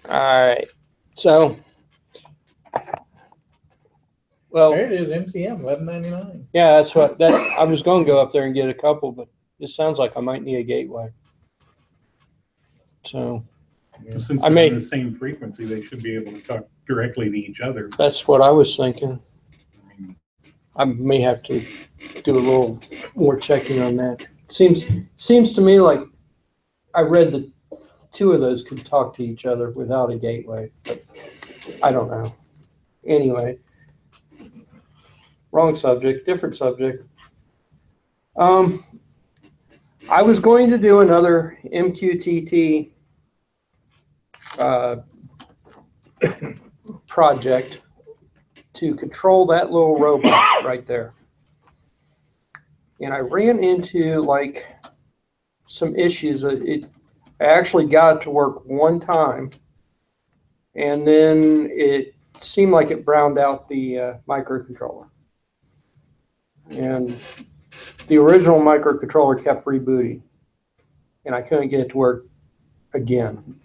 All right. So, well, There it is, MCM, $11.99. yeah, that's what I was going to go up there and get a couple, but it sounds like I might need a gateway. So, Yeah. Since I they're may- in the same frequency, they should be able to talk directly to each other. that's what I was thinking. I mean, I may have to do a little more checking on that. Seems to me like I read that two of those could talk to each other without a gateway, but I don't know. Anyway, wrong subject, different subject. I was going to do another MQTT project to control that little robot right there. And I ran into like some issues. I actually got it to work one time, and then it seemed like it browned out the microcontroller. And the original microcontroller kept rebooting, and I couldn't get it to work again.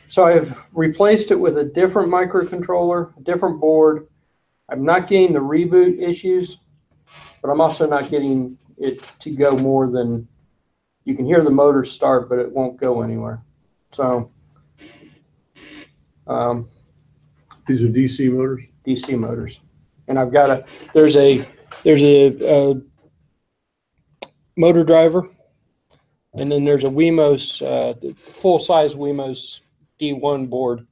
So I've replaced it with a different microcontroller, a different board. I'm not getting the reboot issues, but I'm also not getting it to go more than, you can hear the motor start, but it won't go anywhere. So These are DC motors? DC motors. And I've got there's a motor driver, and then there's a Wemos, the full-size Wemos D1 board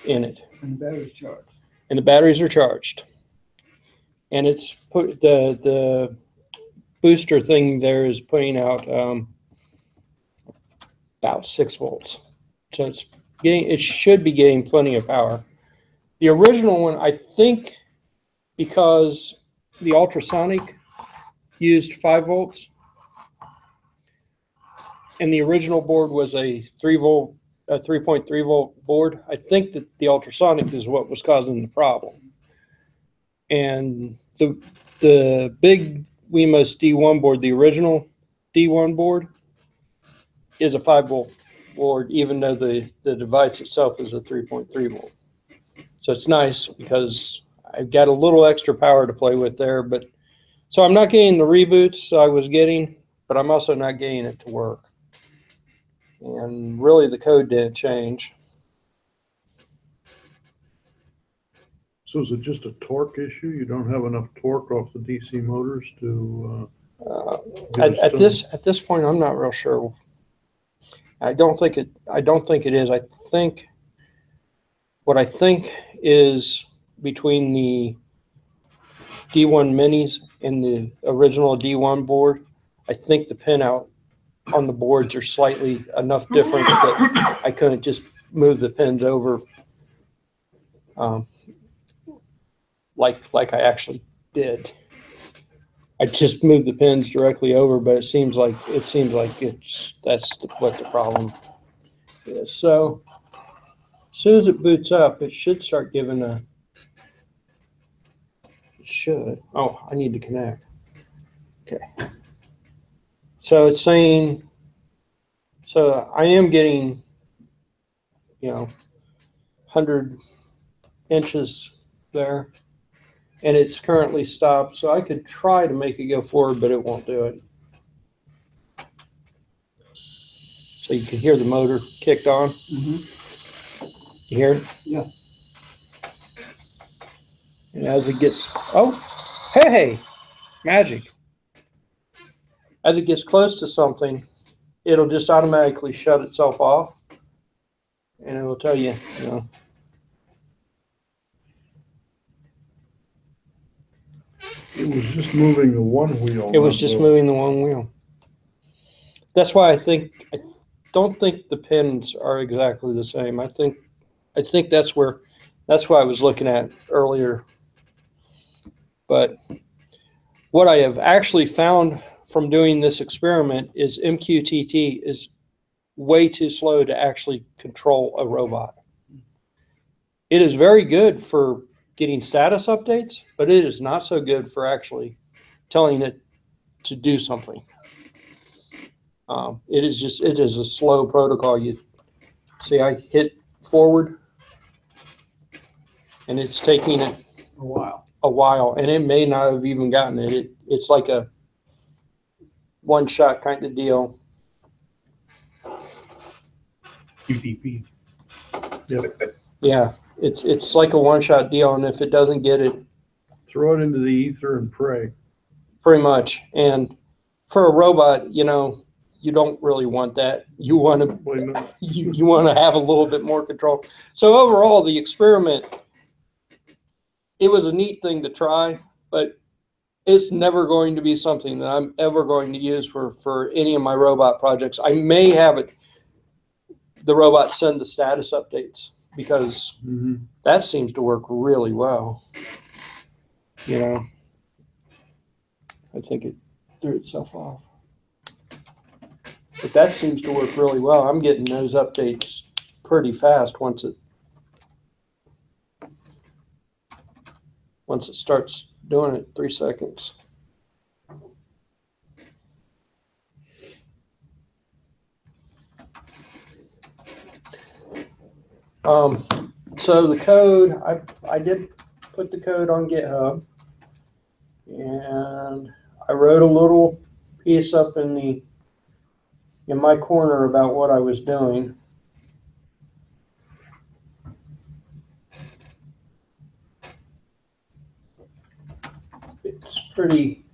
in it. And the battery's charged. And the batteries are charged. And it's put the booster thing there is putting out about 6 volts. So it should be getting plenty of power. The original one, I think, because the ultrasonic used 5 volts, and the original board was a 3.3 volt board, I think that the ultrasonic is what was causing the problem. And the big Wemos D1 board, the original D1 board, is a 5 volt board, even though the device itself is a 3.3 volt. So it's nice because I've got a little extra power to play with there. But so I'm not getting the reboots I was getting, but I'm also not getting it to work. And really the code didn't change. So is it just a torque issue? You don't have enough torque off the DC motors to? At this point, I'm not real sure. I don't think it is. I think what I think is between the D1 minis and the original D1 board, I think the pin out on the boards are slightly enough different that I couldn't just move the pins over like I actually did. I just moved the pins directly over, but it seems like that's what the problem is. So as soon as it boots up, it should start giving it should. Oh, I need to connect. Okay. So it's saying, so I am getting, 100 inches there, and it's currently stopped. So I could try to make it go forward, but it won't do it. So you can hear the motor kicked on. Mm-hmm. You hear it? Yeah. And as it gets, oh, hey, magic. As it gets close to something, it'll just automatically shut itself off, and it will tell you, It was just moving the one wheel. It was just moving the one wheel. That's why I don't think the pins are exactly the same. I think that's why I was looking at earlier. But what I have actually found from doing this experiment is MQTT is way too slow to actually control a robot. It is very good for getting status updates, but it is not so good for actually telling it to do something. It is a slow protocol. You see, I hit forward, and it's taking it A while. a while, and it may not have even gotten it. It's like a one-shot kind of deal. UDP. Yeah, it's like a one-shot deal, and if it doesn't get it, Throw it into the ether and pray. pretty much. And for a robot, you don't really want that. You want to Why not? you want to have a little bit more control. So overall, the experiment, it was a neat thing to try, but it's never going to be something that I'm ever going to use for any of my robot projects. I may have the robot send the status updates, because Mhm. that seems to work really well. I think it threw itself off. But that seems to work really well. I'm getting those updates pretty fast once it starts doing it, 3 seconds. So the code, I did put the code on GitHub, and I wrote a little piece up in my corner about what I was doing. It's pretty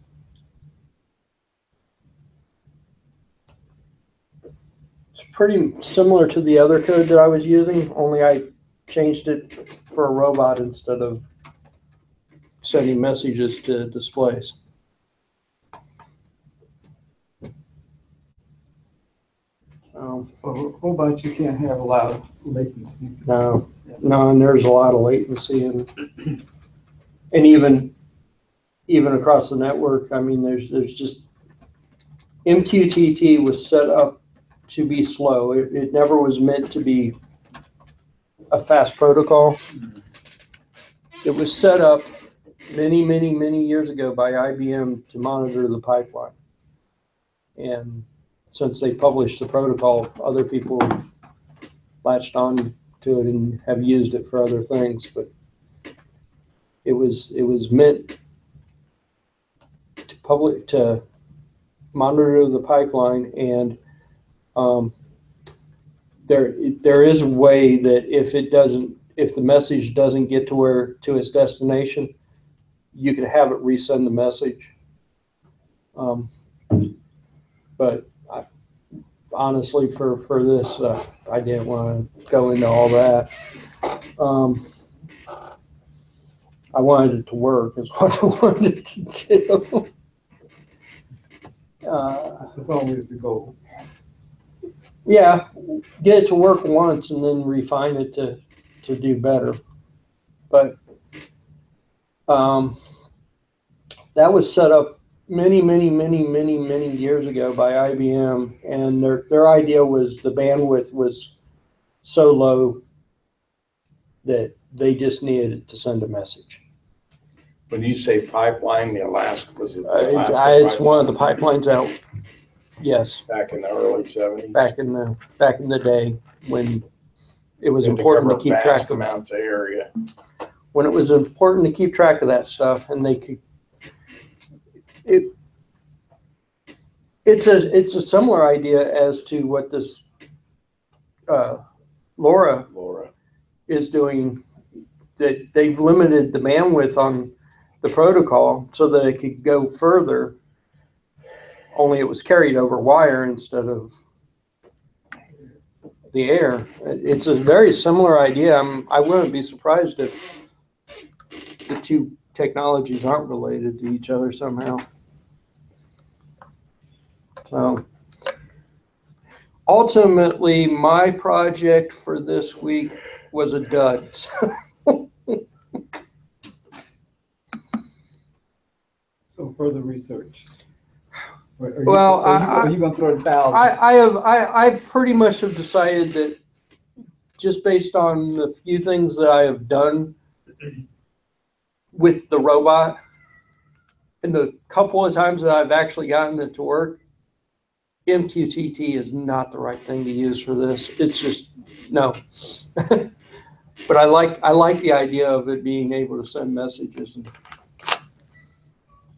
similar to the other code that I was using, only I changed it for a robot instead of sending messages to displays. For robots, you can't have a lot of latency. No, and there's a lot of latency, and even across the network. I mean, there's just MQTT was set up to be slow. It never was meant to be a fast protocol. It was set up many, many, many years ago by IBM to monitor the pipeline. And since they published the protocol, other people have latched on to it and have used it for other things. But it was meant to monitor the pipeline, and there is a way that if the message doesn't get to its destination, you can have it resend the message. But honestly, for this, I didn't want to go into all that. I wanted it to work, is what I wanted it to do. That's always the goal. Yeah, get it to work once and then refine it to do better. But that was set up many, many, many, many, many years ago by IBM, and their idea was the bandwidth was so low that they just needed it to send a message. When you say pipeline, the Alaska, was it the Alaska It's one of the pipelines out. Yes, back in the early 70s? back in the day when it was important to keep track of amounts of area. When it was important to keep track of that stuff, and they could. It's a similar idea as to what this LoRa is doing. That they've limited the bandwidth on the protocol so that it could go further. Only it was carried over wire instead of the air. It's a very similar idea. I wouldn't be surprised if the two technologies aren't related to each other somehow. So ultimately, my project for this week was a dud. So further research. Well, are you gonna throw in towels? I pretty much have decided that, just based on the few things that I have done with the robot and the couple of times that I've actually gotten it to work, MQTT is not the right thing to use for this. It's just, no. But I like the idea of it being able to send messages and,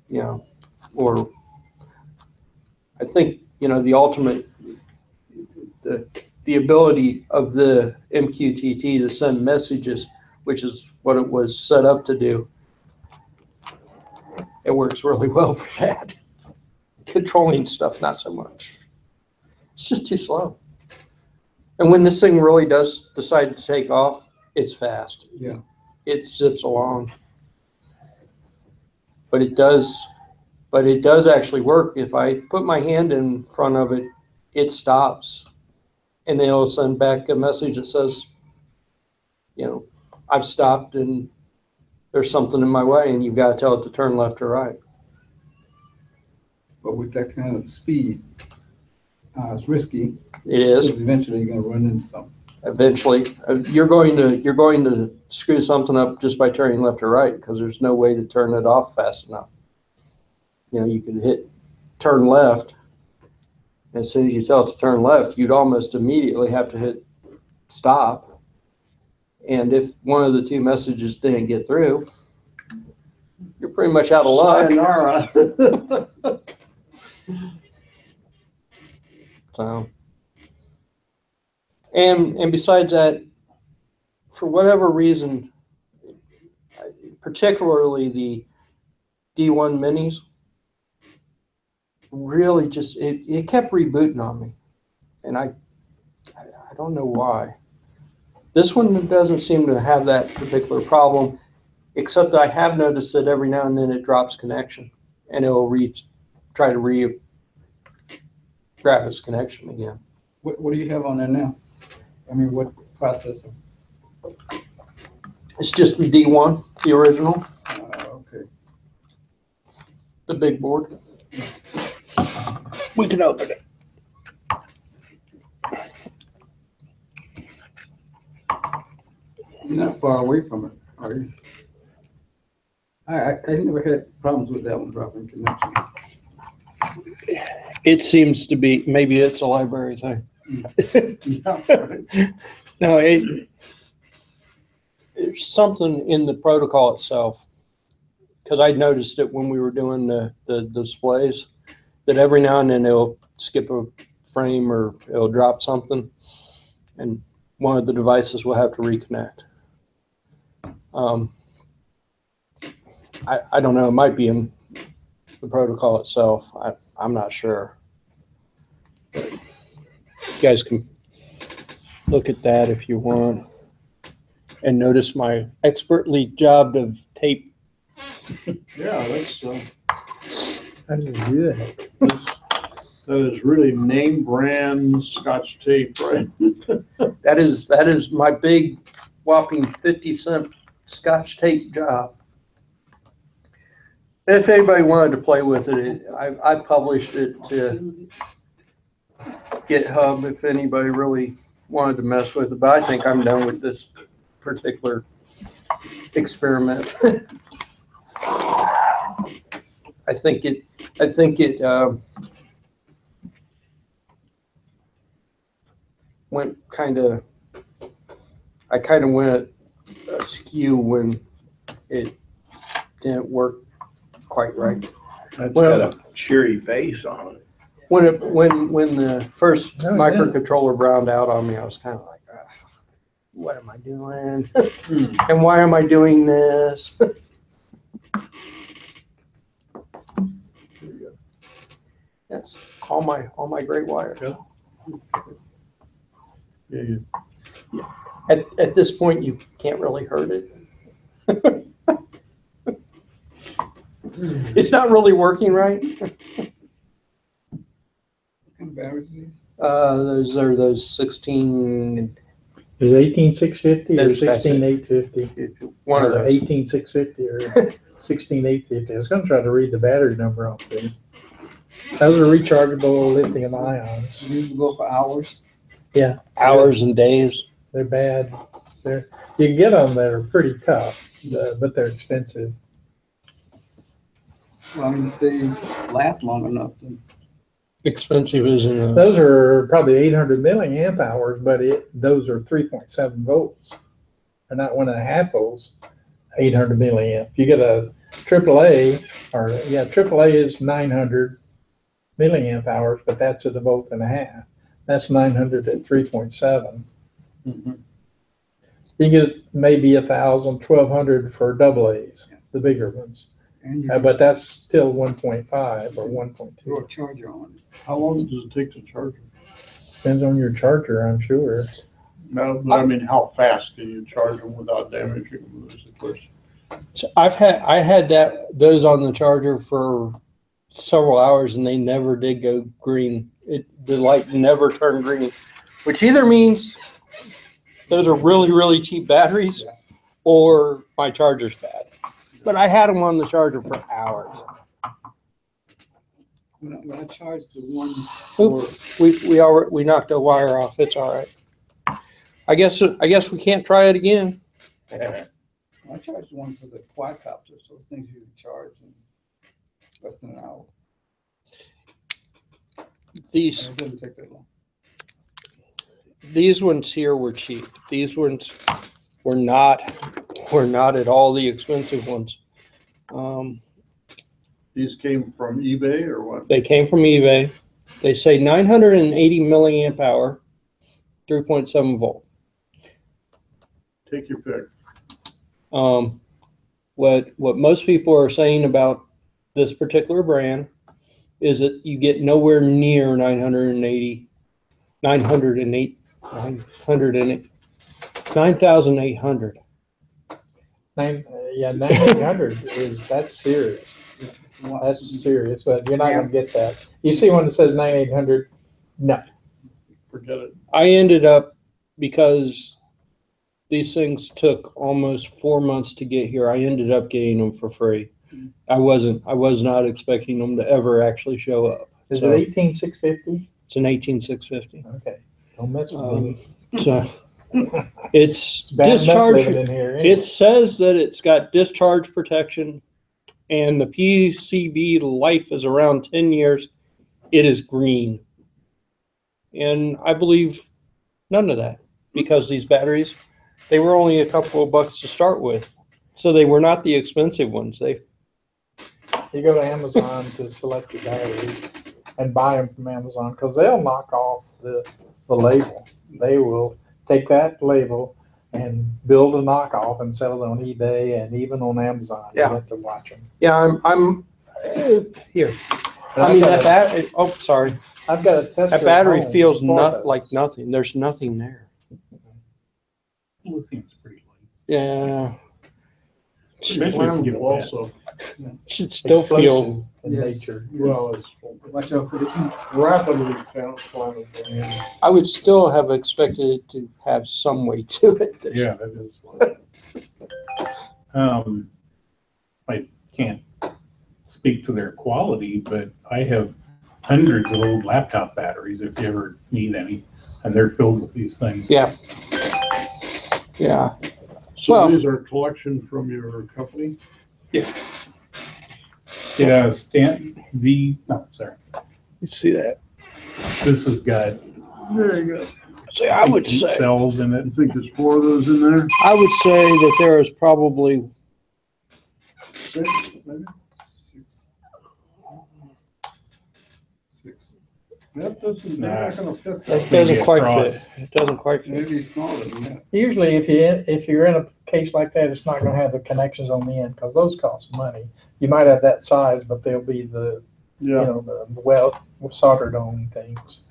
you know, or I think, you know, the ultimate, the ability of the MQTT to send messages, which is what it was set up to do, it works really well for that. Controlling stuff, not so much. It's just too slow. And when this thing really does decide to take off, it's fast. Yeah. It zips along. But it does actually work. If I put my hand in front of it, it stops. And then it'll send back a message that says, you know, I've stopped and there's something in my way and you've got to tell it to turn left or right. But with that kind of speed, it's risky. It is. Because eventually you're gonna run into something. Eventually, you're going to screw something up just by turning left or right because there's no way to turn it off fast enough. You know, you can hit turn left. As soon as you tell it to turn left, you'd almost immediately have to hit stop. And if one of the two messages didn't get through, you're pretty much out of luck. Sayonara. So, and besides that, for whatever reason, particularly the D1 minis, really just it kept rebooting on me, and I don't know why. This one doesn't seem to have that particular problem, except that I have noticed that every now and then it drops connection, and it will try to grab its connection again. What do you have on there now? I mean, what processor? It's just the D1, the original, Okay. the big board. We can open it. You're not far away from it, are you? I never had problems with that one dropping connection. It seems to be, maybe it's a library thing. Yeah. No, there's something in the protocol itself, because I noticed it when we were doing the displays, that every now and then it'll skip a frame or it'll drop something, and one of the devices will have to reconnect. I don't know, it might be in the protocol itself. I'm not sure. But you guys can look at that if you want and notice my expertly jobbed of tape. Yeah, that's, How did you do that? that is really name brand Scotch tape, right? That is my big whopping 50-cent Scotch tape job. If anybody wanted to play with it, I published it to GitHub if anybody really wanted to mess with it, but I think I'm done with this particular experiment. I think it went I kind of went askew when it didn't work quite right. That's Well- got a cheery face on it. When the first Oh, yeah. microcontroller browned out on me, I was kind of like, what am I doing? And why am I doing this? Yes, all my great wires. Yeah, At this point, you can't really hurt it. It's not really working right. What kind of batteries are these? Those are those 16. Is it 18650 or That's it. 16850? One of those. 18650 or 16850. I was going to try to read the battery number off there. Those are rechargeable lithium ions. So these will go for hours? Yeah. Hours and days. They're bad. You can get them that are pretty tough, but they're expensive. Well, I mean, if they last long enough, then expensive, isn't it? Those are probably 800 milliamp hours, but those are 3.7 volts. They're not 1.5 volts, 800 milliamp. You get a AAA, AAA is 900 milliamp hours, but that's at a volt and a half. That's 900 at 3.7. You get maybe 1,000, 1,200 for double A's, the bigger ones. And you But that's still 1.5 or 1.2. throw a charger on it. How long does it take to charge it? Depends on your charger, I'm sure. No, but I mean, how fast can you charge them without damaging them is the question. So I had those on the charger for several hours and they never did go green. The light never turned green, which either means those are really, really cheap batteries or my charger's bad. But I had them on the charger for hours. When I charged the one Oop, we knocked a wire off. It's all right. I guess we can't try it again. I charged the one for the quadcopter, so those things you can charge in less than an hour. These And it doesn't take that long. These ones here were cheap. These ones were not at all the expensive ones. These came from eBay or what? They came from eBay. They say 980 milliamp hour, 3.7 volt. Take your pick. What most people are saying about this particular brand is that you get nowhere near 9,800. 9,800 that's serious. That's serious, but you're not gonna get that. You see one that says 9,800? No. Forget it. I ended up, because these things took almost 4 months to get here, I ended up getting them for free. I was not expecting them to ever actually show up. Is it 18,650? It's an 18,650. Okay, don't mess with me. So it's Bad enough discharge. living in here anyway. It says that it's got discharge protection, and the PCB life is around 10 years. It is green, and I believe none of that, because these batteries, they were only a couple of bucks to start with, so they were not the expensive ones. You go to Amazon to select your batteries and buy them from Amazon, because they'll knock off the label. They will take that label and build a knockoff and sell it on eBay and even on Amazon. Yeah. You have to watch them. Yeah, I'm here. And I mean, that battery, oh, sorry. I've got a tester. That battery at home feels for not those. like nothing. There's nothing there. Lithium's pretty light. Yeah. Especially if you get a wet. Also, Should still feel. Explosive in Yes. nature. well, it's Watch out for the heat. rapidly flammable. I would still have expected it to have some weight to it. Yeah, that is. I can't speak to their quality, but I have hundreds of old laptop batteries if you ever need any, and they're filled with these things. Yeah. Yeah. So Well- these are a collection from your company? Yeah, sorry. You see that? This has got There you go. See, I would 8 say, cells in it. I think there's 4 of those in there? I would say that there is probably 6, maybe? 6. That doesn't, they're not gonna fit it that. Maybe doesn't quite across. fit. It doesn't quite fit. Maybe smaller than that. Usually, if you're in a case like that, it's not gonna have the connections on the end, because those cost money. You might have that size, but they'll be the, Yeah, the soldered on things.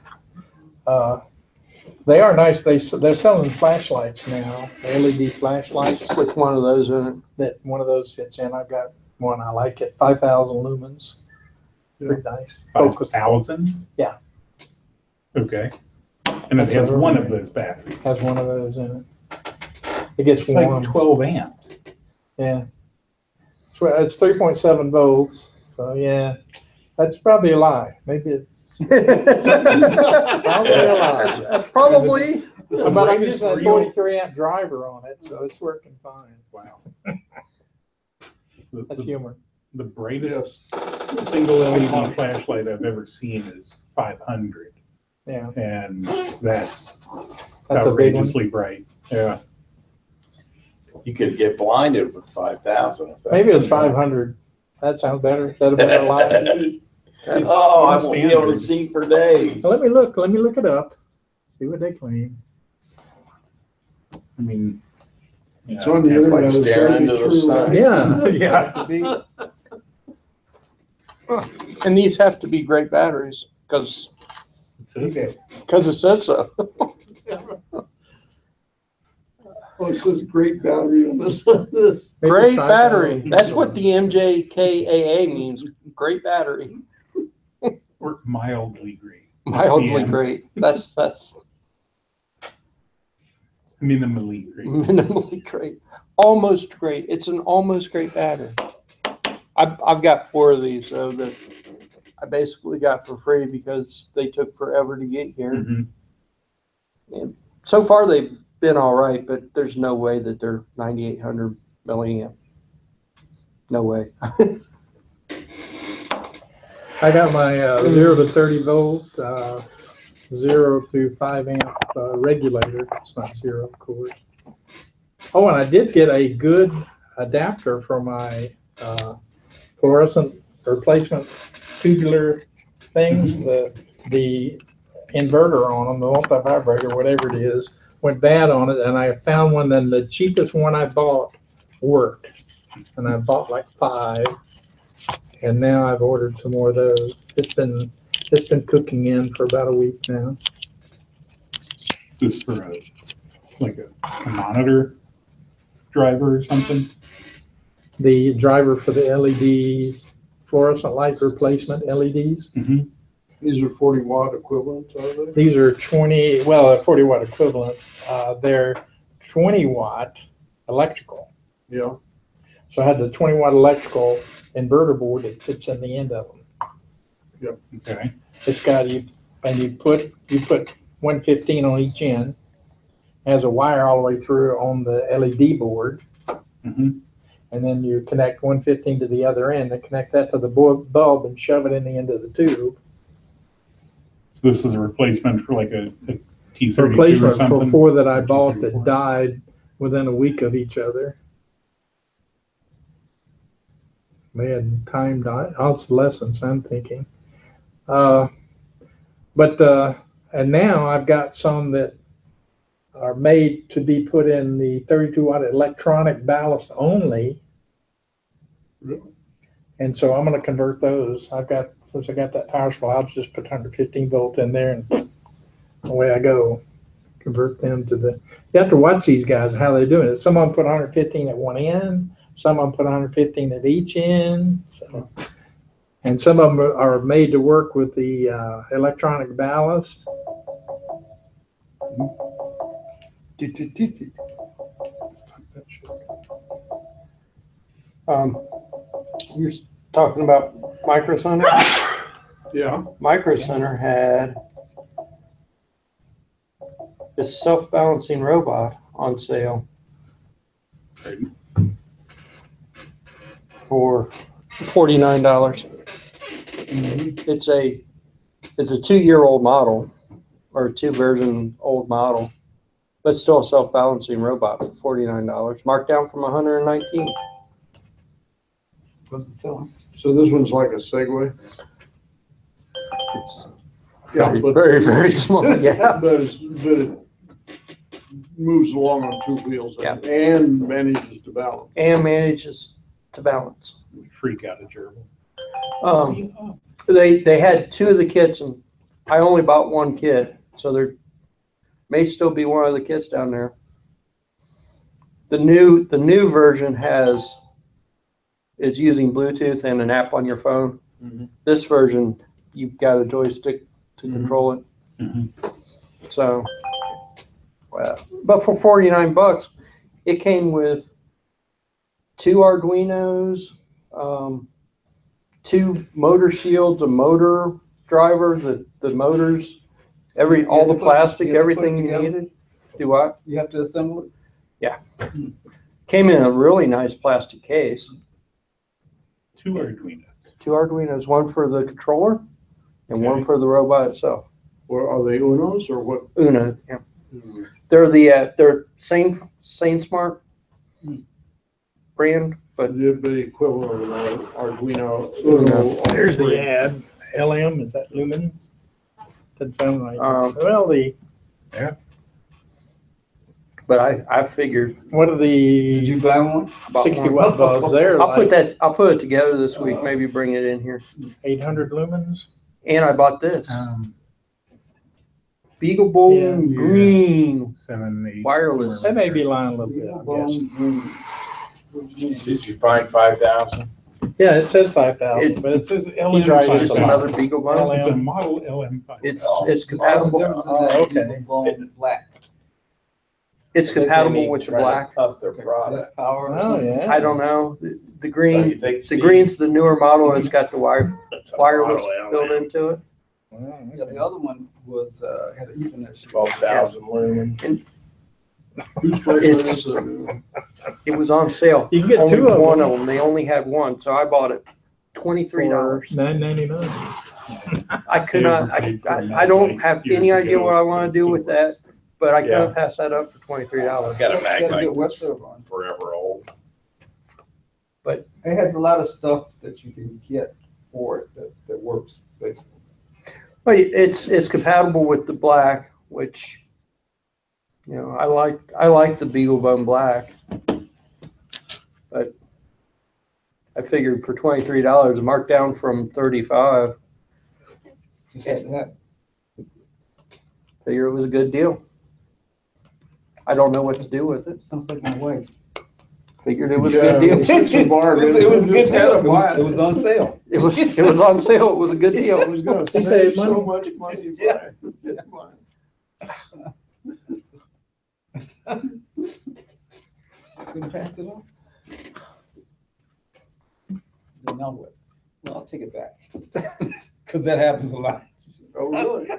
They are nice. They're selling flashlights now, LED flashlights With one of those in it. that one of those fits in. I've got one. I like it. 5,000 lumens. Pretty nice. Focus 5,000? Yeah. Okay. And it That's has a- one of those batteries. has one of those in it. It gets It's like warm. 12 amps. Yeah. It's 3.7 volts. So yeah, that's probably a lie. Maybe it's probably a lie. That's probably. But I'm using a 43 amp driver on it, so it's working fine. Wow. That's humor. The brightest single LED flashlight I've ever seen is 500, Yeah, and that's that's a big one. outrageously bright. Yeah. You could get blinded with 5,000. Maybe it's 500. That sounds better. Is that a better light? Oh, I won't be able to standard. see for days. Let me look it up. See what they claim. I mean, It's on the It's like internet. It's staring gotta be into the true, sun. right? Yeah. yeah. And these have to be great batteries because It's it says so. Oh, it says great battery on this. Maybe Great 5,000. battery. That's what the MJKAA means. Great battery. or mildly great. Mildly M. great. That's Minimally great. minimally great. Almost great. It's an almost great battery. I've got 4 of these, so that I basically got for free because they took forever to get here. Mm-hmm. So far they've been all right, but there's no way that they're 9,800 milliamp. No way. I got my 0 to 30 volt, 0 to 5 amp regulator. It's not 0, of course. Oh, and I did get a good adapter for my fluorescent replacement tubular things. The inverter on them, the multi-vibrator, whatever it is, went bad on it, and I found one, and the cheapest one I bought worked. And I bought like 5, and now I've ordered some more of those. It's been cooking in for about a week now. Is this for a monitor driver or something? The driver for the LEDs, fluorescent light replacement LEDs. Mm-hmm. These are 40-watt equivalents, are they? These are 40 watt equivalent. They're 20 watt electrical. Yeah. So I had the 20 watt electrical inverter board that fits in the end of them. Okay. It's got you put 115 on each end. It has a wire all the way through on the LED board. Mm-hmm. And then you connect 115 to the other end and connect that to the bulb and shove it in the end of the tube. So this is a replacement for like a T32 or Replacement for something? 4 that I bought T34. that died within a week of each other. They had timed obsolescence, I'm thinking. And now I've got some that are made to be put in the 32 watt electronic ballast only. Really? And so I'm going to convert those. Since I got that power supply, I'll just put 115 volt in there and away I go. Convert them to you have to watch these guys, how they're doing it. Some of them put 115 at one end, some of them put 115 at each end. So, and some of them are made to work with the electronic ballast. You're talking about Micro Center? Yeah. Micro Center had this self-balancing robot on sale Right. for $49. It's a 2-year-old model, or a 2-version old model, but still a self-balancing robot for $49, marked down from $119. What's it selling? So this one's like a Segway? It's Yeah, very, but- very, very small. Yeah. But it moves along on 2 wheels Yeah. and manages to balance. And manages to balance. Freak out a gerbil. They had 2 of the kits, and I only bought 1 kit, so there may still be one of the kits down there. The new version is using Bluetooth and an app on your phone. Mhm. This version, you've got a joystick to control it. Mhm. So, well, but for $49, it came with 2 Arduinos, 2 motor shields, a motor driver, the motors, all the plastic, everything you needed. Do what? You have to assemble it? Came in a really nice plastic case. Two Arduinos. Two Arduinos, one for the controller and one Okay. for the robot itself. Or are they Unos or what? Uno, yeah. They're they're Sane Smart brand, but The equivalent of an Arduino. Uno. There's the ad. LM, is that lumen? Doesn't sound right. Well, but I figured what are Did the you buy one? about 60 one. watt bulbs there? I'll put it together this week, maybe bring it in here. 800 lumens. And I bought this Beagle Bone Yeah. Green 7, 8. wireless. That may be lying a little bit, I guess. Did you find 5,000? Yeah, it says 5,000, but it says He's LM. right, five just thousand. another Beagle Bone. It's a model LM5. It's What's the compatible. difference in Oh, that okay. Beagle Bone black? It's compatible with the black. Of their Less product. power or Oh, something? yeah. I don't know. The So you green, think the Steve- green's the newer model. It's got the It's a wireless model built LM. into it. Yeah, the other one was, had an Ethernet issue. 12,000 lumens. Who's making It's- this? It was on sale. You can get Only two of one them. of them. They only had one, so I bought it. $23. $9.99. I could not. I don't have any idea what I want to do with that, but I couldn't pass that up for $23. I've got a Got a Magnite good web that's server on. forever old. It has a lot of stuff that you can get for it that works basically. But it's compatible with the black, which, you know, I like the Beagle Bone black. But I figured for $23, marked down from 35, Just had to have. figure it was a good deal. I don't know what to do with it. Sounds like my wife. Figured it was a good deal. It was a good deal. It was on sale. It was on sale. It was a good deal. I was gonna He save saved money. so much money. Yeah. Couldn't pass it off? Then now what? Well, I'll take it back. Cause that happens a lot. Oh, really?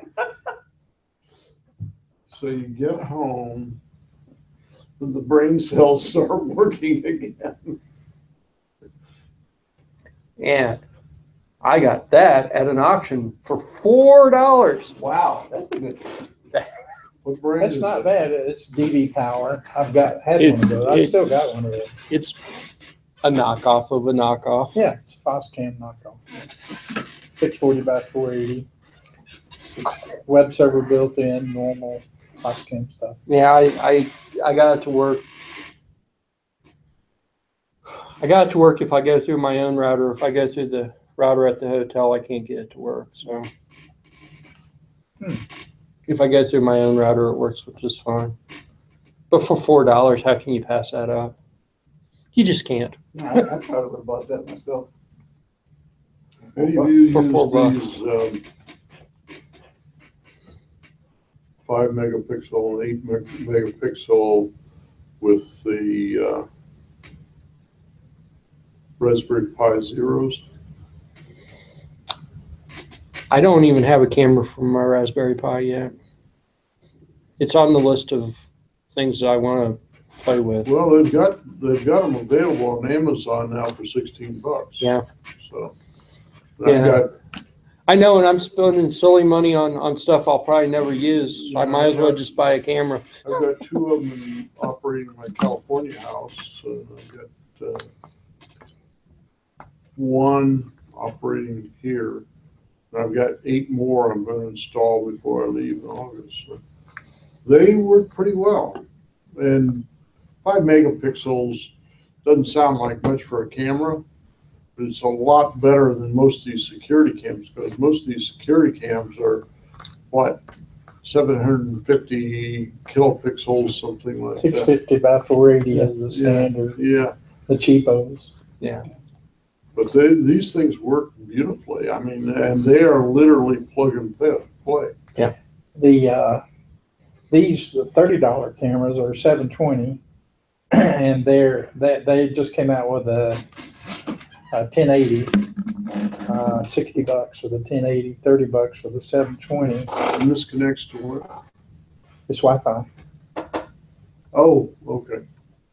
So you get home, and the brain cells start working again. And I got that at an auction for $4. Wow, that's a good. What brain That's is not it? bad. It's DV power. I've had one of those. I still got one of those. It's a knockoff of a knockoff. Yeah, it's a Foscam knockoff. 640 by 480. Web server built in, normal Foscam stuff. Yeah, I got it to work. I got it to work if I go through my own router. If I go through the router at the hotel, I can't get it to work. So if I go through my own router, it works just fine. But for $4, how can you pass that up? You just can't. No, I probably would have bought that myself. Any of you For use $4. these, 5 megapixel and 8 megapixel with the Raspberry Pi Zeros? I don't even have a camera for my Raspberry Pi yet. It's on the list of things that I want to play with. Well, they've got them available on Amazon now for $16. Yeah. So Yeah. I've got I know, and I'm spending silly money on stuff I'll probably never use. I might as well just buy a camera. I've got 2 of them operating my California house. I've got 1 operating here. And I've got 8 more I'm going to install before I leave in August. So they work pretty well. And 5 megapixels doesn't sound like much for a camera, but it's a lot better than most of these security cams, because most of these security cams are, what, 750 kilopixels, something like that. 650 by 480 is the standard. Yeah, The cheapos. Yeah. but these things work beautifully. I mean, and they are literally plug and play. These $30 cameras are 720, and they just came out with a 1080, $60 for the 1080, $30 for the 720. And this connects to what? It's Wi-Fi. Oh, okay.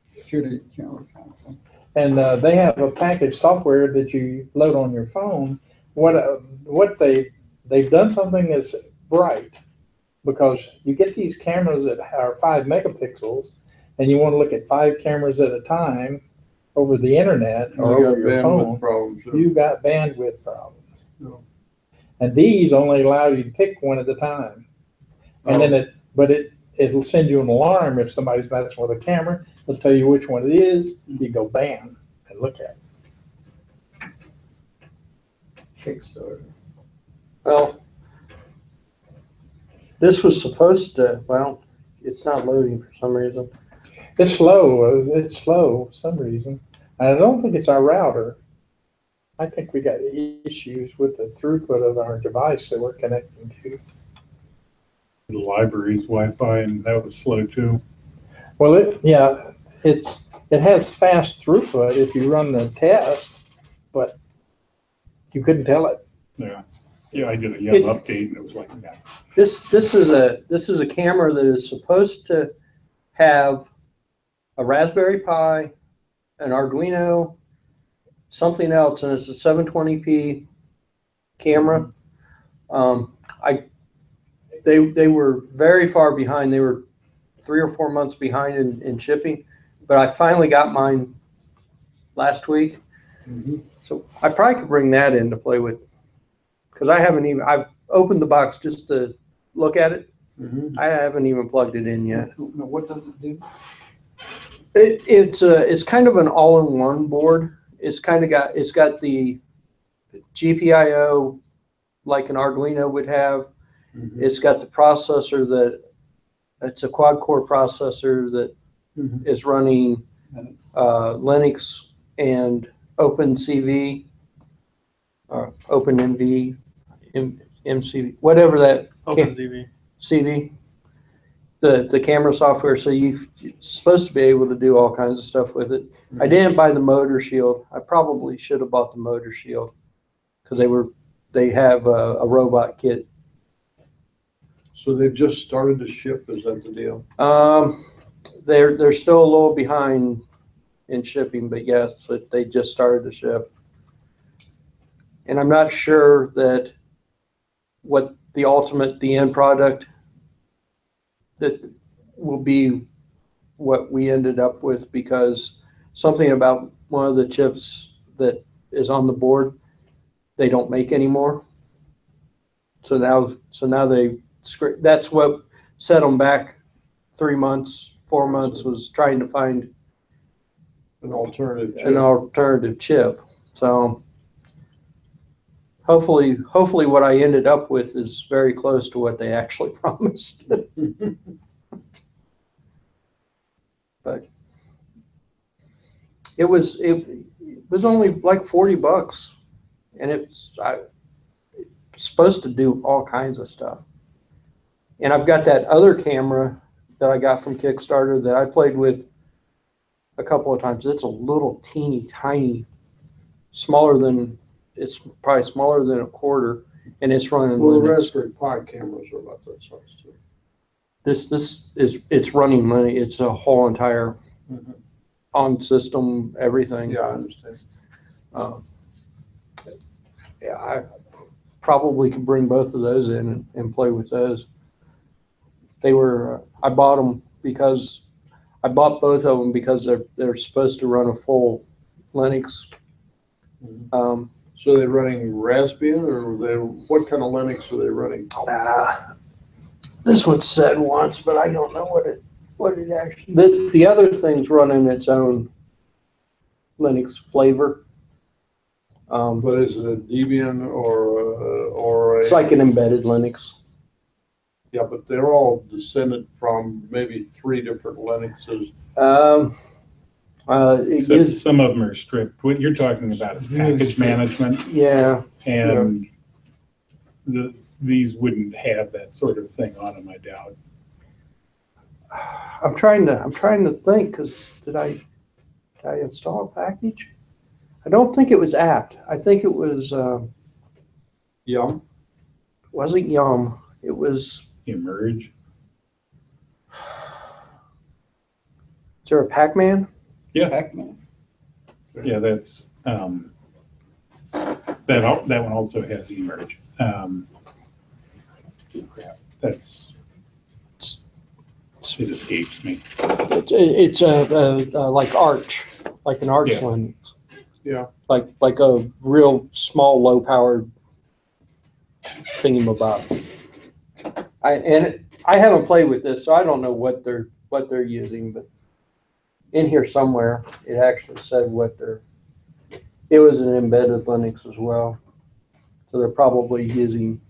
Security camera kind of thing. And they have a package software that you load on your phone. What they've done something that's bright, because you get these cameras that are 5 megapixels, and you want to look at 5 cameras at a time over the internet or You over got your bandwidth phone. problems. You got bandwidth problems. No. And these only allow you to pick one at a time. And then it'll send you an alarm if somebody's messing with a camera. It'll tell you which one it is. You go bam and look at it. Kickstarter. Well, this was supposed to, well, it's not loading for some reason. It's slow. It's slow for some reason. And I don't think it's our router. I think we got issues with the throughput of our device that we're connecting to. The library's Wi-Fi, and that was slow too. Well, it has fast throughput if you run the test, but you couldn't tell it. Yeah, I did a young update, and it was like that. This is a camera that is supposed to have a Raspberry Pi, an Arduino, something else, and it's a 720p camera. They were very far behind. They were 3 or 4 months behind in shipping, but I finally got mine last week. Mm-hmm. So I probably could bring that in to play with, because I've opened the box just to look at it. Mm-hmm. I haven't even plugged it in yet. No, what does it do? It's kind of an all-in-one board. It's got the GPIO like an Arduino would have. Mm-hmm. It's got the processor it's a quad-core processor that Mhm. is running Linux. Linux and OpenCV or OpenMV, MCV, whatever that OpenCV. CV, the camera software. So you're supposed to be able to do all kinds of stuff with it. I didn't buy the motor shield. I probably should have bought the motor shield, because they have a robot kit. So they've just started to ship, is that the deal? They're still a little behind in shipping, but yes, they just started to ship. And I'm not sure that what the end product that will be what we ended up with, because something about one of the chips that is on the board, they don't make anymore. So now that's what set them back 3 months, 4 months, was trying to find An alternative chip? an alternative chip. So hopefully what I ended up with is very close to what they actually promised. But it was only like $40, and it's supposed to do all kinds of stuff. And I've got that other camera that I got from Kickstarter that I played with a couple of times. It's a little teeny tiny, it's probably smaller than a quarter, and it's running Well, the Linux. Raspberry Pi cameras are about that size too. It's running Linux. It's a whole entire Mhm. on system, everything. Yeah, I understand. Yeah, I probably could bring both of those in and play with those. I bought them because I bought both of them because they're supposed to run a full Linux. So they're running Raspbian, or what kind of Linux are they running? This one said once, but I don't know what it actually. The other thing's running its own Linux flavor. But is it a Debian or a? It's like an embedded Linux. Yeah, but they're all descended from maybe 3 different Linuxes. Except some of them are stripped. What you're talking about is package management, Yeah. and these wouldn't have that sort of thing on them, I doubt. I'm trying to think, because did I install a package? I don't think it was apt. I think it was Yum. wasn't Yum. It was. Emerge. Is there a Pac-Man? Yeah. Pac-Man. Yeah, that's, that one also has eMerge. Crap, that's, it escapes me. It's like Arch, like an Arch Yeah. Linux. Yeah. Like a real small, low powered thingamabob. I haven't played with this, so I don't know what they're using, but in here somewhere it actually said it was an embedded Linux as well. So they're probably using.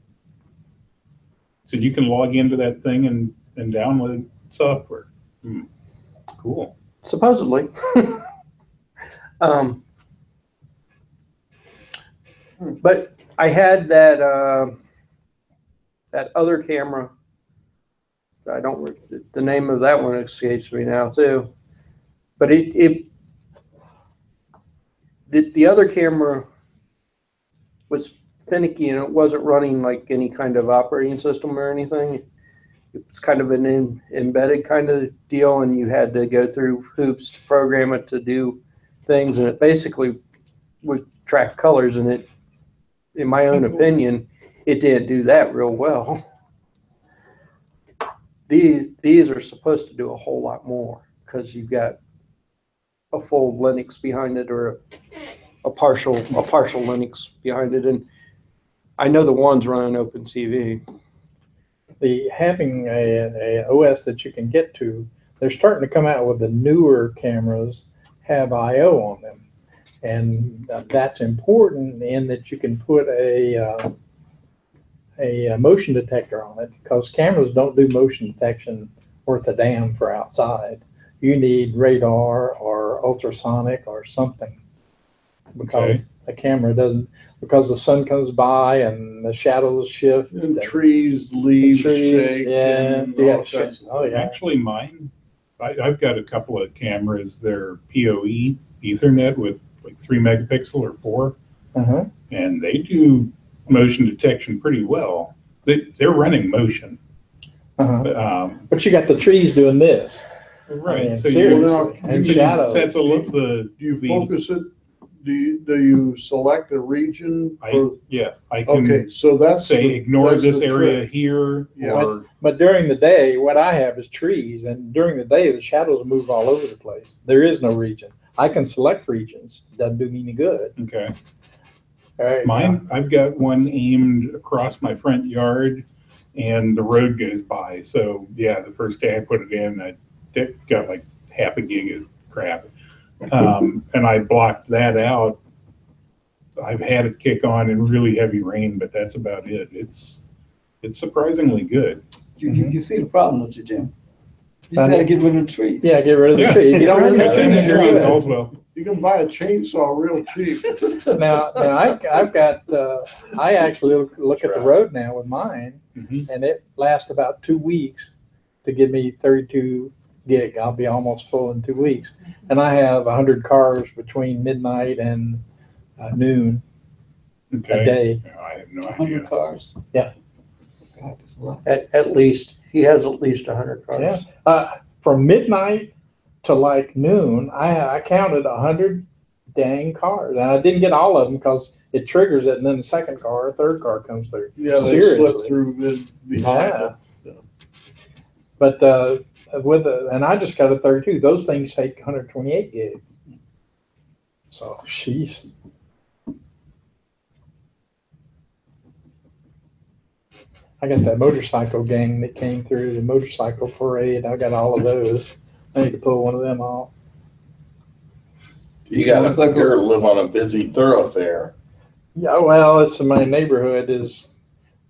So you can log into that thing and download software. Cool. Supposedly. But I had that other camera. I don't. The name of that one escapes me now too. But the other camera was finicky and it wasn't running like any kind of operating system or anything. It's kind of an embedded kind of deal, and you had to go through hoops to program it to do things, and it basically would track colors, and it, in my own opinion, it didn't do that real well. These are supposed to do a whole lot more because you've got a full Linux behind it or a partial Linux behind it, and I know the ones running OpenCV. Having a OS that you can get to, they're starting to come out with the newer cameras have I/O on them, and that's important in that you can put a motion detector on it, because cameras don't do motion detection worth a damn for outside. You need radar or ultrasonic or something, because the camera doesn't, because the sun comes by and the shadows shift. And trees, leaves shake. Yeah, and you all gotta shake. kinds of Oh, things. yeah. Actually, mine, I've got a couple of cameras. They're PoE Ethernet with like 3 megapixel or 4, Uh-huh. and they do motion detection pretty well. They're running motion. Uh-huh. But you got the trees doing this. Right. I mean, so seriously, you and can shadows. set the Do you focus it? Do you select a region? I can Okay, so that's say ignore that's this the area trick. here, Yeah. or But during the day, what I have is trees, and during the day, the shadows move all over the place. There is no region. I can select regions. Doesn't do me any good. okay. All right. Mine, I've got one aimed across my front yard, and the road goes by. So yeah, the first day I put it in, I got like half a gig of crap, and I blocked that out. I've had it kick on in really heavy rain, but that's about it. It's surprisingly good. You see the problem, don't you, Jim? You just gotta get rid of the trees. Yeah, get rid of the tree. If you don't have Cut the down the trees, you're trees good. also. You can buy a chainsaw real cheap. Now I've got, I actually look at the road now with mine, Mhm. and it lasts about 2 weeks to give me 32 gig. I'll be almost full in 2 weeks. And I have 100 cars between midnight and noon a Okay. day. No, I have no 100 idea. cars. Yeah. God, that's a lot. At least he has at least 100 cars. Yeah. From midnight to like noon, I counted 100 dang cars. And I didn't get all of them because it triggers it, and then the second car, or third car comes through. Yeah, they Seriously. slip through behind Yeah. it. But and I just got a 32. Those things take 128 gig. So, sheesh. I got that motorcycle gang that came through, the motorcycle parade. I got all of those. I need to pull one of them off. You're live on a busy thoroughfare. Yeah, well, it's in my neighborhood.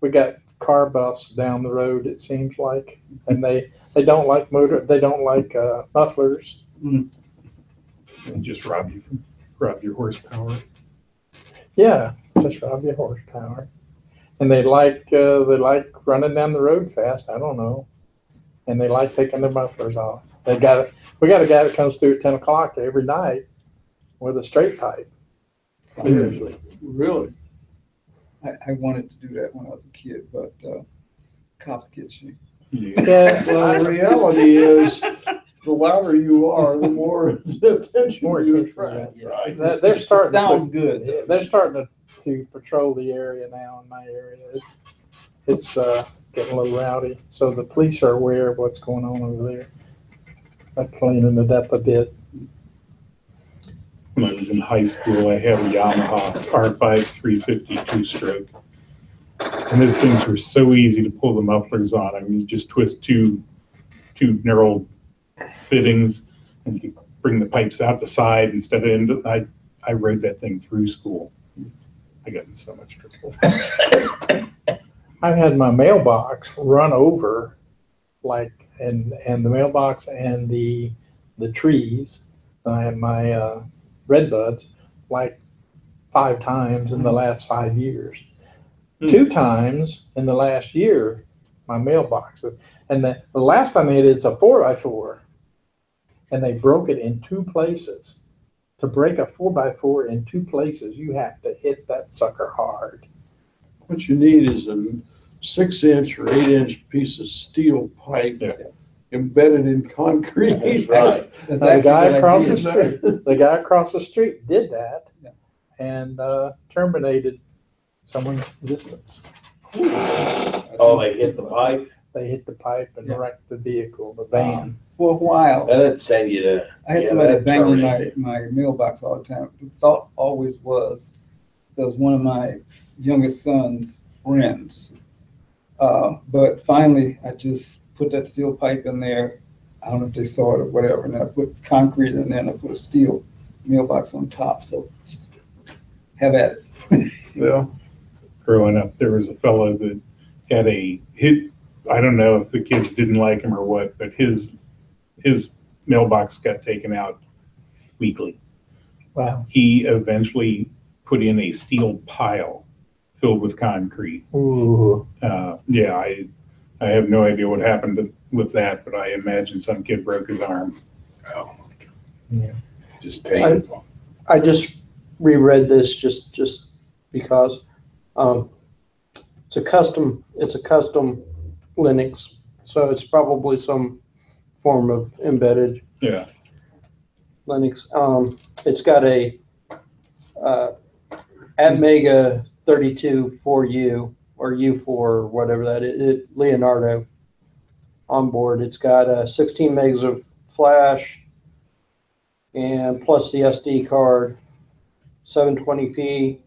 We got car buffs down the road, it seems like, and they don't like mufflers. And just rob your horsepower. Yeah, just rob your horsepower. And they like running down the road fast. I don't know. And they like taking their mufflers off. We got a guy that comes through at 10 o'clock every night with a straight pipe. Seriously. Really? I wanted to do that when I was a kid, but cops get you. Yeah. Yeah. Well, the reality is, the louder you are, the more attention More you attention, attract, yeah. right? They're starting. Sounds to, good. Yeah, they're starting to patrol the area now in my area. It's getting a little rowdy. So the police are aware of what's going on over there. I'm cleaning it up a bit. When I was in high school, I had a Yamaha R5 350 two-stroke. And those things were so easy to pull the mufflers on. I mean, you just twist two narrow fittings and you bring the pipes out the side instead of into. I rode that thing through school. I got in so much trouble. I've had my mailbox run over, and the mailbox and the trees, and my redbuds, like 5 times in the last 5 years. 2 times in the last year, my mailbox. And the last time they did, it's a 4x4, and they broke it in 2 places. To break a 4x4 in 2 places, you have to hit that sucker hard. What you need is a 6-inch or 8-inch piece of steel pipe embedded in concrete. That's right. That's Now, the guy actually across what the I did. street, did that, Yeah. and terminated someone's existence. Oh, they hit the pipe? They hit the pipe and Yeah. wrecked the vehicle, the van. For a while, That'd send you to. I had yeah, somebody that banging terminated. my mailbox all the time. The thought always was, so it was one of my youngest son's friends. But finally, I just put that steel pipe in there. I don't know if they saw it or whatever. And I put concrete in there and I put a steel mailbox on top. So just have at it. Yeah. Growing up, there was a fellow that had I don't know if the kids didn't like him or what, but his mailbox got taken out weekly. Wow. He eventually put in a steel pile filled with concrete. Ooh. Yeah, I have no idea what happened with that, but I imagine some kid broke his arm. Oh, Yeah. just painful. I just reread this just because it's a custom Linux, so it's probably some form of embedded Yeah. Linux. It's got a Atmega 32 4U or U4 or whatever that is, Leonardo on board. It's got 16 megs of flash and plus the SD card, 720p,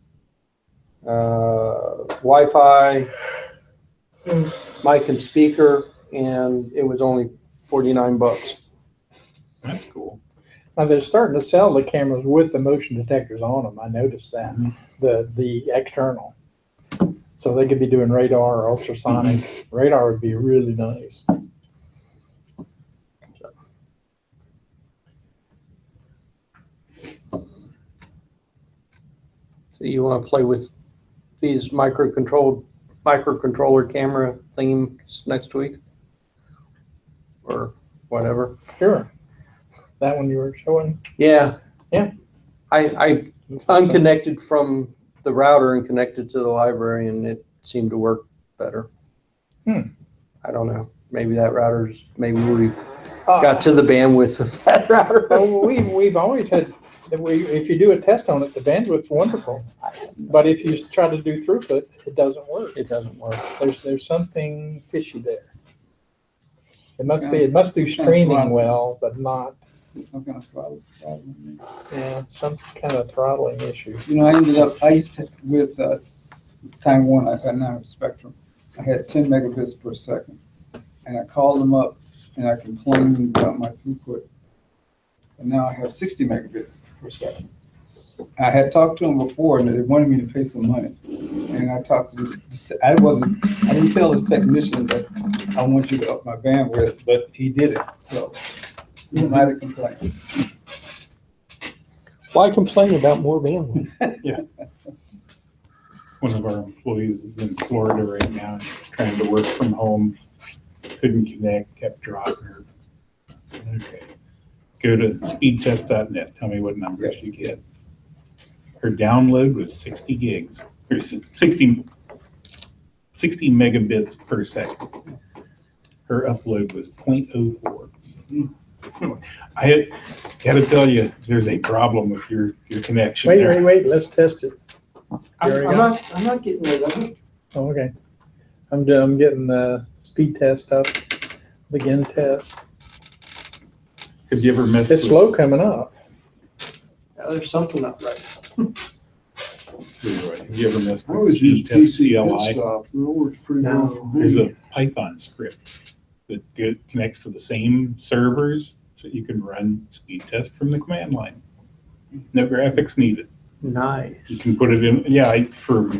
Wi-Fi, mic and speaker, and it was only $49. That's cool. Now they're starting to sell the cameras with the motion detectors on them. I noticed that. The external. So they could be doing radar or ultrasonic. Radar would be really nice. So you want to play with these microcontroller camera themes next week? Or whatever? Sure. That one you were showing? Yeah. Yeah. I unconnected from the router and connected to the library, and it seemed to work better. I don't know. Maybe we got to the bandwidth of that router. Oh, we've always had, if you do a test on it, the bandwidth's wonderful. But if you try to do throughput, it doesn't work. It doesn't work. There's something fishy there. It must do streaming well, but not. Some kind of problem. Yeah, some kind of throttling issue. You know, I used to, with Time Warner, I got now Spectrum. I had 10 megabits per second. And I called them up and I complained about my throughput. And now I have 60 megabits per second. I had talked to them before and they wanted me to pay some money. And I talked to this I didn't tell this technician that I want you to up my bandwidth, but he did it. So he might have complained. Why complain about more bandwidth? One of our employees is in Florida right now, trying to work from home. Couldn't connect, kept dropping her. Okay. Go to speedtest.net. Tell me what numbers you get. Her download was 60 gigs, or 60 megabits per second. Her upload was 0.04. I gotta tell you, there's a problem with your connection there. Wait, let's test it. I'm not getting rid of it. Oh, okay. I'm getting the speed test up, begin test. Have you ever messed It's with, slow coming up. Yeah, there's something not right. have you ever messed I with always use speed test PC CLI? stop, and it works pretty No. well. for me. There's a Python script that connects to the same servers so you can run speed test from the command line. No graphics needed. Nice. You can put it in, yeah, for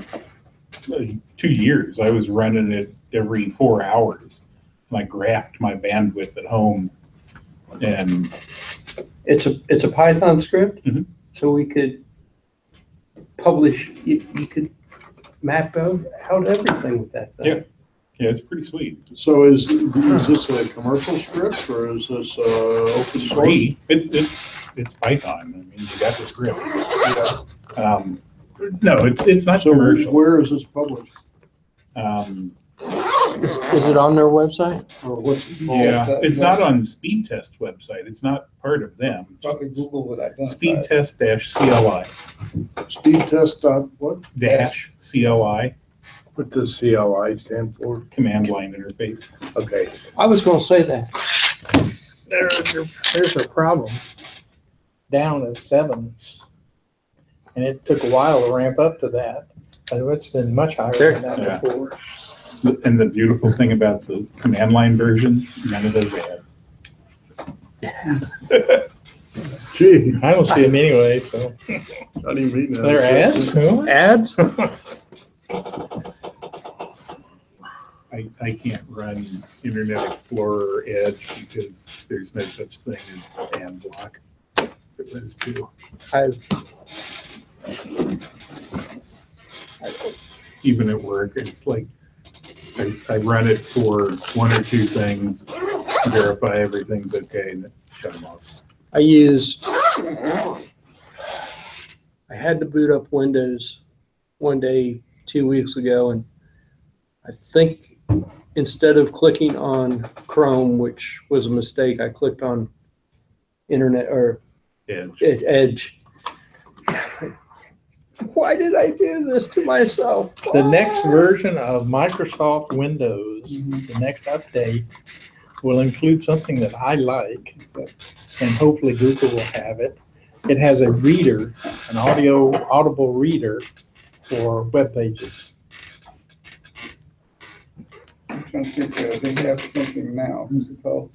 2 years, I was running it every 4 hours. And I graphed my bandwidth at home. And It's a Python script, Mhm. so we could publish. You could map out everything with that thing. yeah, it's pretty sweet. So is this a commercial script or is this open It's source? free. It's Python. I mean, you got the script. No, it's not So commercial. where is this published? Is it on their website? Or what's it called? Yeah, it's not on Speed Test website. It's not part of them. Probably Google would identify. Speed it. Test CLI Speed test dot what? CLI What does CLI stand for? command line interface. Okay. I was going to say that. There's a problem. Down is 7. And it took a while to ramp up to that. And it's been much higher than that Yeah. before. And the beautiful thing about the command line version, none of those ads. Gee, I don't see them anyway, so. not even reading that. They're ads? Who? Ads? I can't run Internet Explorer or Edge because there's no such thing as ad block for those two. Even at work, it's like I run it for 1 or 2 things, verify everything's okay, and then shut them off. I had to boot up Windows one day 2 weeks ago, and I think instead of clicking on Chrome, which was a mistake, I clicked on Internet or Edge. Edge. Why did I do this to myself? The next version of Microsoft Windows, the next update, will include something that I like, and hopefully Google will have it. It has a reader, an audible reader for web pages. I'm trying to think, they have something now, who's it called?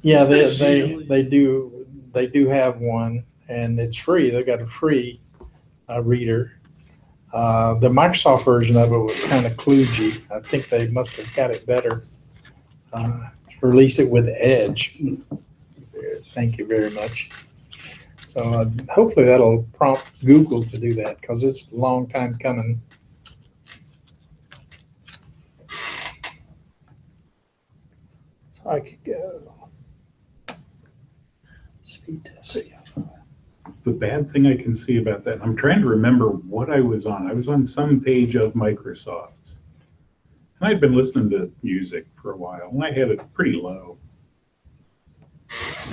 Yeah, they do have one, and it's free. They got a free reader. The Microsoft version of it was kind of kludgy. I think they must have got it better. Release it with Edge. Thank you very much. So hopefully that'll prompt Google to do that because it's a long time coming. So I could go. Speed test. The bad thing I can see about that, I'm trying to remember what I was on. I was on some page of Microsoft's. And I'd been listening to music for a while, and I had it pretty low.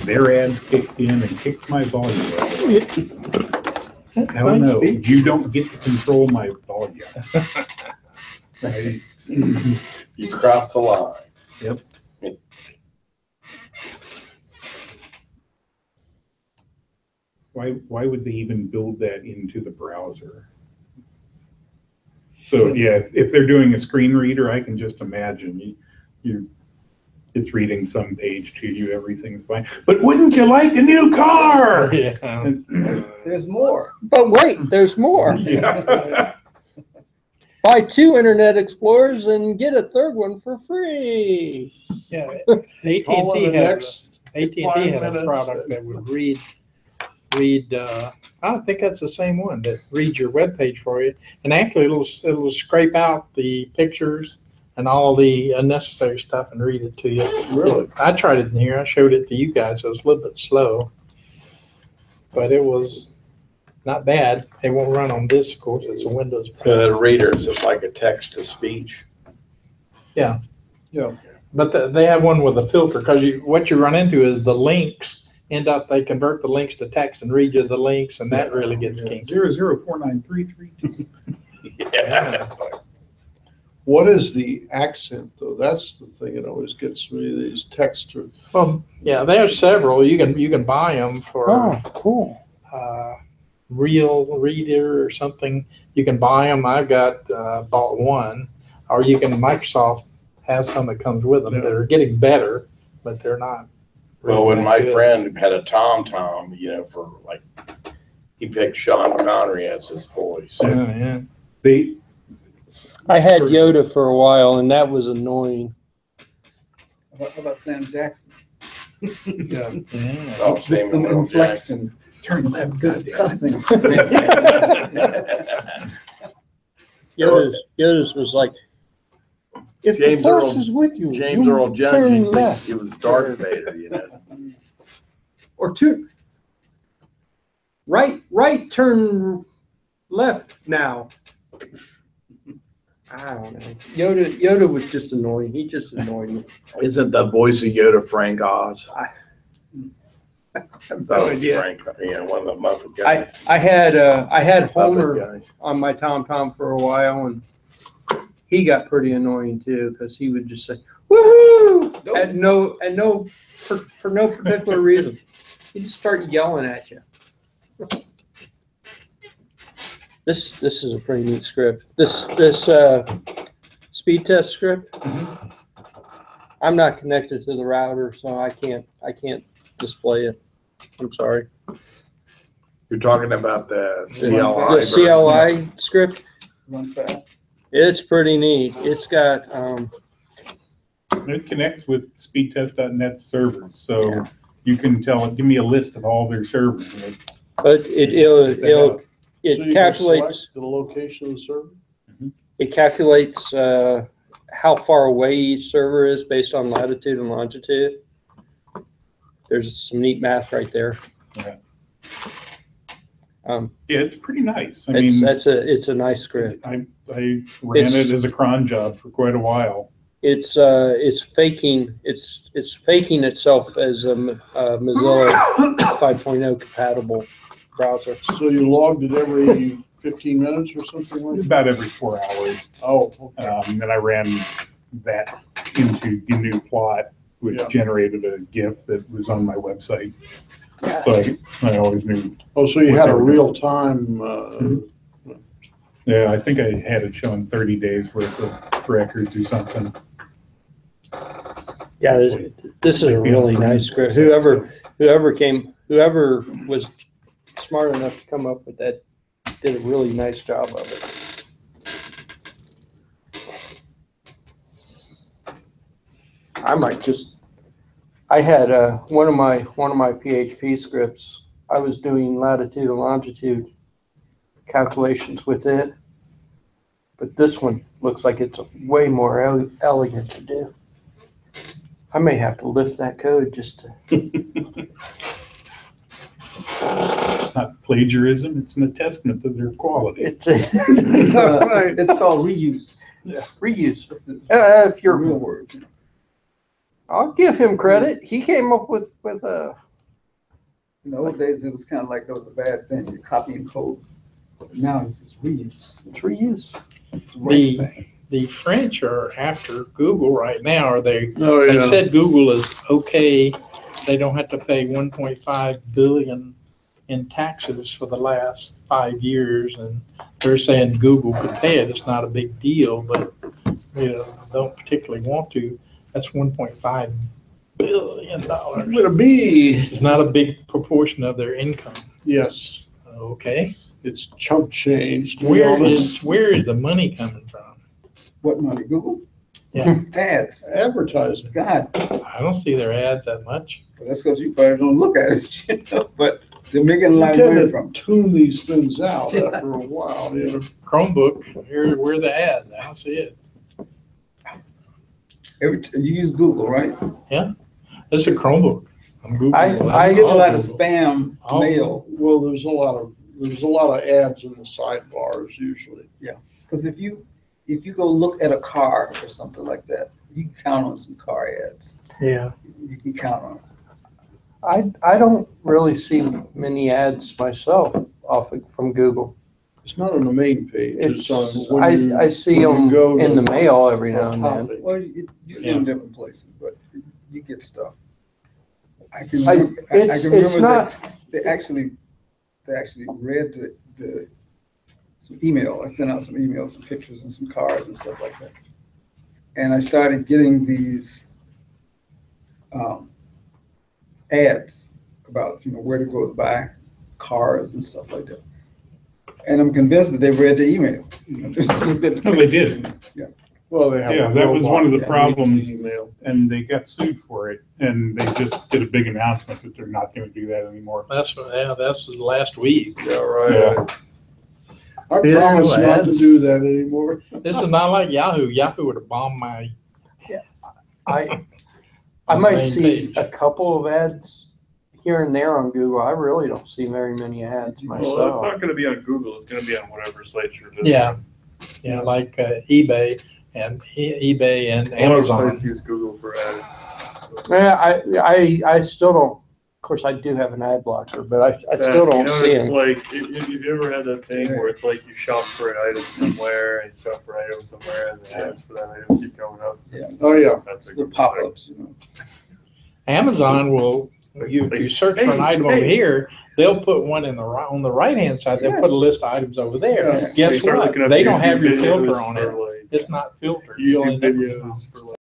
Their ads kicked in and kicked my volume level. I don't know. You don't get to control my volume. Right? You cross the line. Yep. Why would they even build that into the browser? So yeah, if they're doing a screen reader, I can just imagine it's reading some page to you, everything's fine. But wouldn't you like a new car? Yeah. There's more. But wait, there's more. Yeah. Buy 2 Internet Explorers and get a 3rd one for free. Yeah. Call in AT&T the had next a 5 product minutes. that would read. I think that's the same one that reads your web page for you, and actually it'll scrape out the pictures and all the unnecessary stuff and read it to you. Really? I tried it in here. I showed it to you guys. It was a little bit slow, but it was not bad. It won't run on this, of course. It's a Windows. The reader is just like a text to speech. Yeah. Yeah. But they have one with a filter, because what you run into is the links they convert the links to text and read you the links, and that really gets kinky. 0049332. Yeah. What is the accent though? That's the thing that always gets me, these texts are. Well, yeah, there's several. You can buy them for cool. Real Reader or something. You can buy them. I've bought one, or Microsoft has some that comes with them. Yeah. They're getting better, but they're not. Well, when that my good. friend had a TomTom, for like, he picked Sean Connery as his voice. Oh, yeah. I had Yoda for a while, and that was annoying. How about Sam Jackson? Yeah. Yeah. Oh, With Samuel some L. inflection, Turn left, good goddamn. cussing. Yoda's was like, if James the force Earl- is with you, James you Earl Jones, turn you'd think left. he was Darth Vader. Or right, turn left now. I don't know. Yoda was just annoying. He just annoyed me. Isn't the voice of Yoda Frank Oz? I have no idea. Frank, one of the Muppet guys. I had Homer Muppet guys. on my TomTom for a while, and he got pretty annoying too, because he would just say "woohoo" for no particular reason. He just start yelling at you. This is a pretty neat script. This speed test script. I'm not connected to the router, so I can't display it. I'm sorry. You're talking about the CLI. The CLI script. Run fast. It's pretty neat. It's got It connects with speedtest.net servers, so Yeah. you can tell it, give me a list of all their servers. And but it'll So you it can calculates select the location of the server? it calculates how far away each server is based on latitude and longitude. There's some neat math right there. Yeah. Um, Yeah, it's pretty nice. it's a nice script. I ran it as a cron job for quite a while. It's faking itself as a Mozilla 5.0 compatible browser. So you logged it every 15 minutes or something like that? About every 4 hours. Oh, okay. And I ran that into GNU Plot, which Yeah. generated a GIF that was on my website. So I always knew. Oh, so you had a real time, Yeah, I think I had it showing 30 days worth of records or something. Yeah, this is a really nice script. Whoever was smart enough to come up with that did a really nice job of it. I had one of my PHP scripts. I was doing latitude and longitude calculations with it, but this one looks like it's way more elegant to do. I may have to lift that code just to. It's not plagiarism, it's an attestament to their quality. It's It's called reuse. reuse. It's a If you're, real word. I'll give him credit. He came up with a. In the old days, it was kind of like that was a bad thing, you're copying code. But now it's just reuse. It's reuse. It's the right thing. The French are after Google right now. Are they? Oh, They yeah. said Google is okay. They don't have to pay 1.5 billion in taxes for the last 5 years, and they're saying Google could pay it. It's not a big deal, but don't particularly want to. That's 1.5 billion dollars. With a B, It's not a big proportion of their income. yes, Okay, it's chump change. to be honest. where is the money coming from? What money, Google? Yeah. Ads. Advertising. God, I don't see their ads that much. well, that's because you probably don't look at it, but they're making a You lot of tend money to from it. tune these things out after a while, Chromebook, where are the ads? I don't see it. You use Google, right? It's a Chromebook. I'm Googling. I get a lot of Google. spam Oh. mail, Well, there's a lot of ads in the sidebars usually. because if you if you go look at a car or something like that, you can count on some car ads. Yeah. You can count on it. I don't really see many ads myself from Google. It's not on the main page. It's on. when you- I see when you them go in to the mail every a now and then. topic. Well, you see them different places, but you get stuff. I can I- remember, I it's can remember not- that they actually read some email. I sent out some emails, some pictures and some cards and stuff like that. And I started getting these ads about, where to go to buy cars and stuff like that. And I'm convinced that they read the email. No, they did. Well, they have. Yeah, a that was one of the robot that problems. reads email. And they got sued for it, and they just did a big announcement that they're not gonna do that anymore. That's last week. Yeah, right. Yeah. I Yeah, promise no not to ads. do that anymore. This is not like Yahoo. Yahoo would have bombed my. I on the might main see page. a couple of ads here and there on Google. I really don't see very many ads Well, it's myself. not gonna be on Google, it's gonna be on whatever site you're visiting. Yeah, like eBay and eBay and A lot of sites Amazon. use Google for ads. Yeah, I still don't. Of course, I do have an ad blocker, but I still You don't know, see it's it. like, if you ever had that thing where it's like you shop for an item somewhere and you shop for an item somewhere and the ads for that item keep going up. Yeah. Oh, yeah. That's a The good pop-ups, If you search for an item over here, they'll put one on the right-hand side, they'll put a Yes. list of items over there. Yeah. Guess what? They don't have your filter on it. It's not filtered. You only YouTube know. videos for like